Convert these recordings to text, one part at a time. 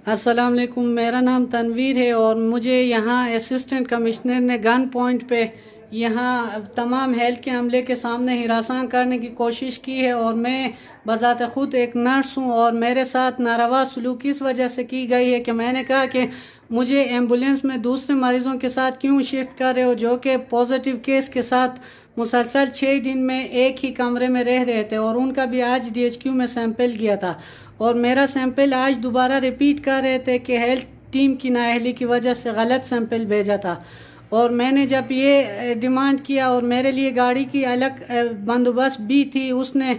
अस्सलाम वालेकुम। मेरा नाम तनवीर है और मुझे यहाँ असिस्टेंट कमिश्नर ने गन पॉइंट पे यहाँ तमाम हेल्थ के अमले के सामने हिरासत करने की कोशिश की है और मैं बज़ात ख़ुद एक नर्स हूँ और मेरे साथ नारवा सलूक इस वजह से की गई है कि मैंने कहा कि मुझे एम्बुलेंस में दूसरे मरीजों के साथ क्यों शिफ्ट कर रहे हो जो कि पॉजिटिव केस के साथ मुसलसल 6 दिन में एक ही कमरे में रह रहे थे और उनका भी आज DHQ में सैंपल गया था और मेरा सैंपल आज दोबारा रिपीट कर रहे थे कि हेल्थ टीम की नाअहली की वजह से गलत सैंपल भेजा था। और मैंने जब ये डिमांड किया और मेरे लिए गाड़ी की अलग बंदोबस्त भी थी, उसने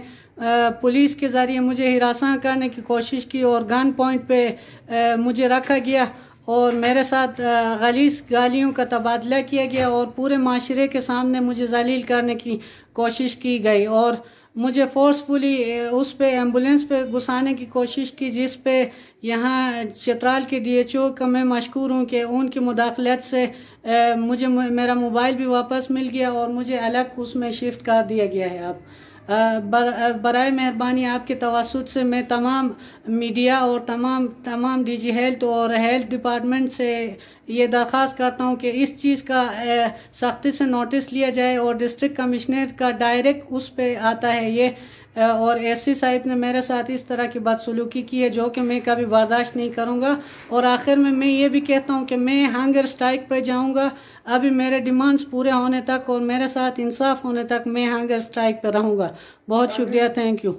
पुलिस के ज़रिए मुझे हिरासत करने की कोशिश की और गन पॉइंट पे मुझे रखा गया और मेरे साथ गलीज़ गालियों का तबादला किया गया और पूरे माशरे के सामने मुझे जलील करने की कोशिश की गई और मुझे फोर्सफुली उस पे एम्बुलेंस पे घुसाने की कोशिश की, जिस पे यहाँ चित्राल के DHO का मैं मशकूर हूँ कि उनकी मुदाखलत से मुझे मेरा मोबाइल भी वापस मिल गया और मुझे अलग उसमें शिफ्ट कर दिया गया है। अब बराए मेहरबानी आपके तवस्सुत से मैं तमाम मीडिया और तमाम DG हेल्थ और हेल्थ डिपार्टमेंट से ये दरख्वास्त करता हूँ कि इस चीज़ का सख्ती से नोटिस लिया जाए और डिस्ट्रिक्ट कमिश्नर का डायरेक्ट उस पे आता है ये और SC साहिब ने मेरे साथ इस तरह की बदसलूकी की है जो कि मैं कभी बर्दाश्त नहीं करूँगा। और आखिर में मैं ये भी कहता हूँ कि मैं हंगर स्ट्राइक पर जाऊँगा अभी मेरे डिमांड्स पूरे होने तक और मेरे साथ इंसाफ होने तक मैं हंगर स्ट्राइक पर रहूँगा। बहुत शुक्रिया, thank you.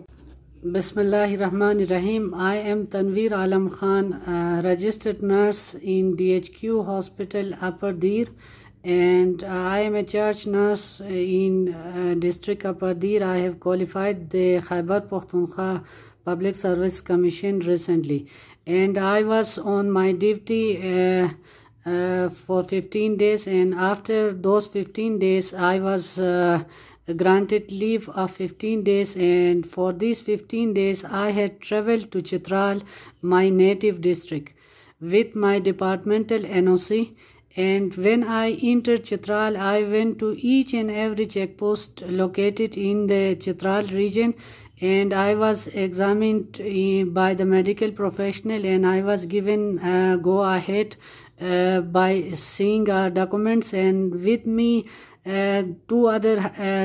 Bismillahirrahmanirrahim. I am Tanveer Alam Khan, registered nurse in DHQ Hospital Upper Dir, and I am a charge nurse in District Upper Dir. I have qualified the Khyber Pakhtunkhwa Public Service Commission recently, and I was on my duty for 15 days, and after those 15 days I was granted leave of 15 days, and for these 15 days I had traveled to Chitral, my native district, with my departmental NOC. And when I entered Chitral, I went to each and every checkpost located in the Chitral region, and I was examined by the medical professional, and I was given go ahead by seeing our documents, and with me 2 other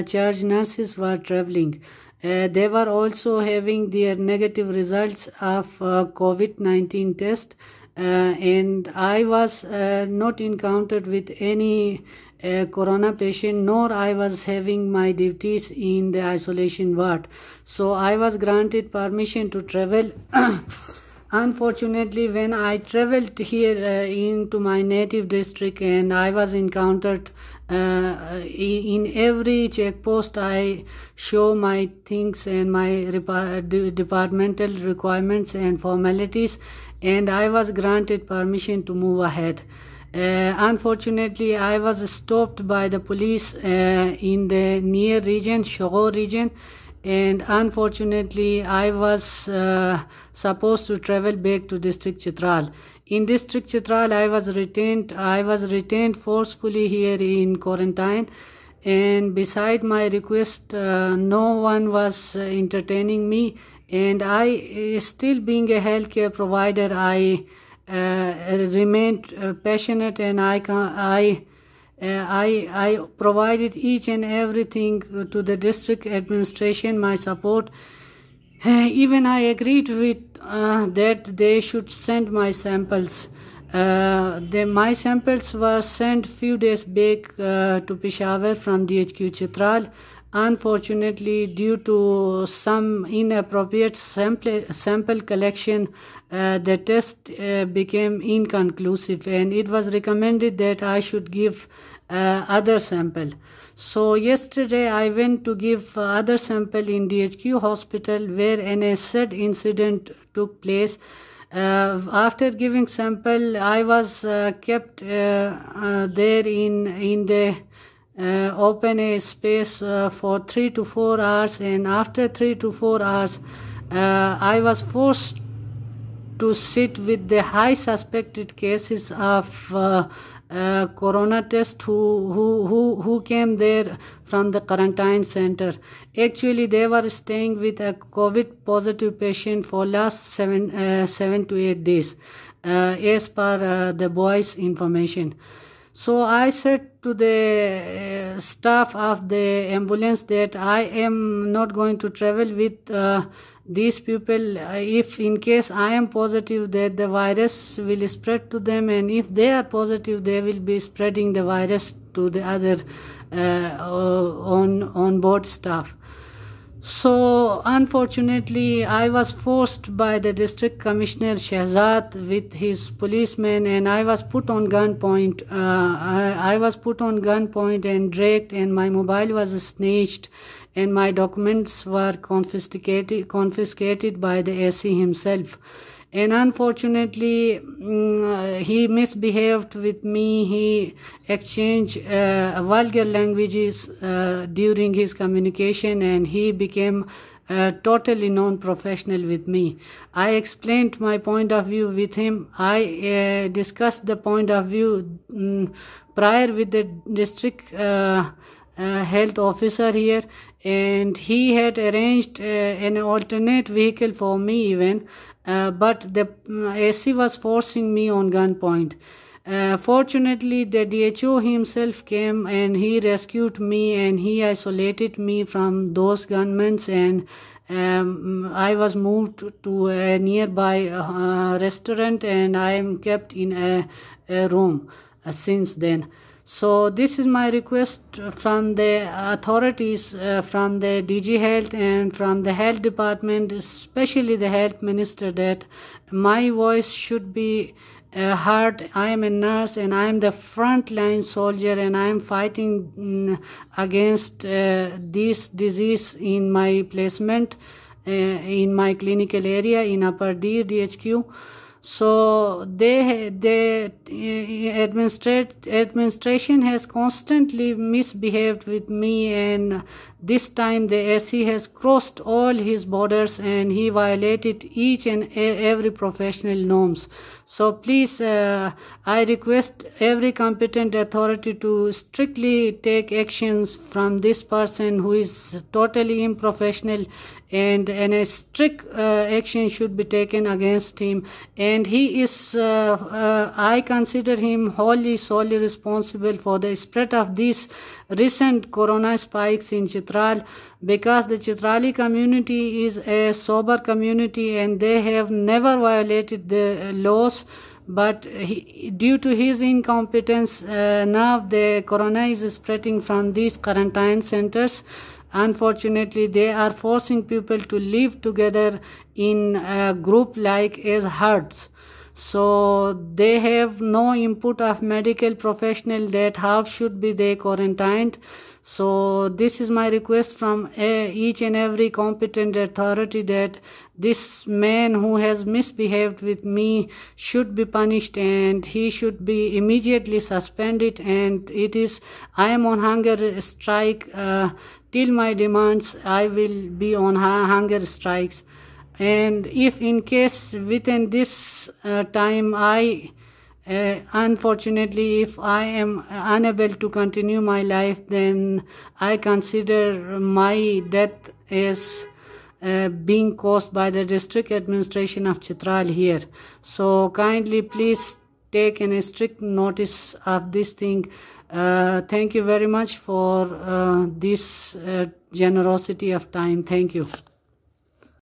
charge nurses were traveling. They were also having their negative results of COVID-19 test, and I was not encountered with any corona patient, nor I was having my duties in the isolation ward. So I was granted permission to travel. Unfortunately, when I traveled here into my native district, and I was encountered in every checkpost, I show my things and my departmental requirements and formalities, and I was granted permission to move ahead. Unfortunately, I was stopped by the police in the near region, Shogor region, and unfortunately I was supposed to travel back to District Chitral. In District Chitral I was retained forcefully here in quarantine, and beside my request no one was entertaining me, and I still being a healthcare provider, I remained passionate, and I provided each and everything to the district administration, my support. Even I agreed with that they should send my samples. My samples were sent few days back to Peshawar from DHQ Chitral. Unfortunately, due to some inappropriate sample collection, the test became inconclusive, and it was recommended that I should give other sample. So yesterday I went to give other sample in DHQ hospital where an acid incident took place. After giving sample, I was kept there in the open a space for 3 to 4 hours, and after 3 to 4 hours I was forced to sit with the high suspected cases of corona test who came there from the quarantine center. Actually, they were staying with a COVID positive patient for last 7 to 8 days, as per the boy's information. So I said to the staff of the ambulance that I am not going to travel with these people if in case I am positive that the virus will spread to them, and if they are positive they will be spreading the virus to the other on board staff. So unfortunately I was forced by the district commissioner Shehzad with his policemen, and I was put on gunpoint. I was put on gunpoint and dragged, and my mobile was snatched, and my documents were confiscated by the AC himself. And unfortunately, he misbehaved with me. He exchanged vulgar languages during his communication, and he became totally non-professional with me. I explained my point of view with him. I discussed the point of view prior with the district health officer here, and he had arranged an alternate vehicle for me even. But the AC was forcing me on gunpoint. Fortunately, the DHO himself came and he rescued me, and he isolated me from those gunmen, and I was moved to a nearby restaurant, and I am kept in a room since then. So this is my request from the authorities, from the DG Health and from the Health Department, especially the Health Minister, that my voice should be heard. I am a nurse and I am the frontline soldier, and I am fighting against this disease in my placement, in my clinical area in Upper Deer DHQ. So the administration has constantly misbehaved with me, and this time the AC has crossed all his borders and he violated each and every professional norms. So please, I request every competent authority to strictly take actions from this person who is totally unprofessional, and a strict action should be taken against him. And he is, I consider him solely responsible for the spread of these recent corona spikes in Chitral, because the Chitrali community is a sober community and they have never violated the laws. But due to his incompetence, now the corona is spreading from these quarantine centers. Unfortunately, they are forcing people to live together in a group like as herds. So they have no input of medical professional that how should be they quarantined. So this is my request from each and every competent authority, that this man who has misbehaved with me should be punished and he should be immediately suspended. And I am on hunger strike till my demands. I will be on hunger strikes. And if in case within this time unfortunately, if I am unable to continue my life, then I consider my death as being caused by the district administration of Chitral here. So kindly please take a strict notice of this thing. Thank you very much for this generosity of time. Thank you.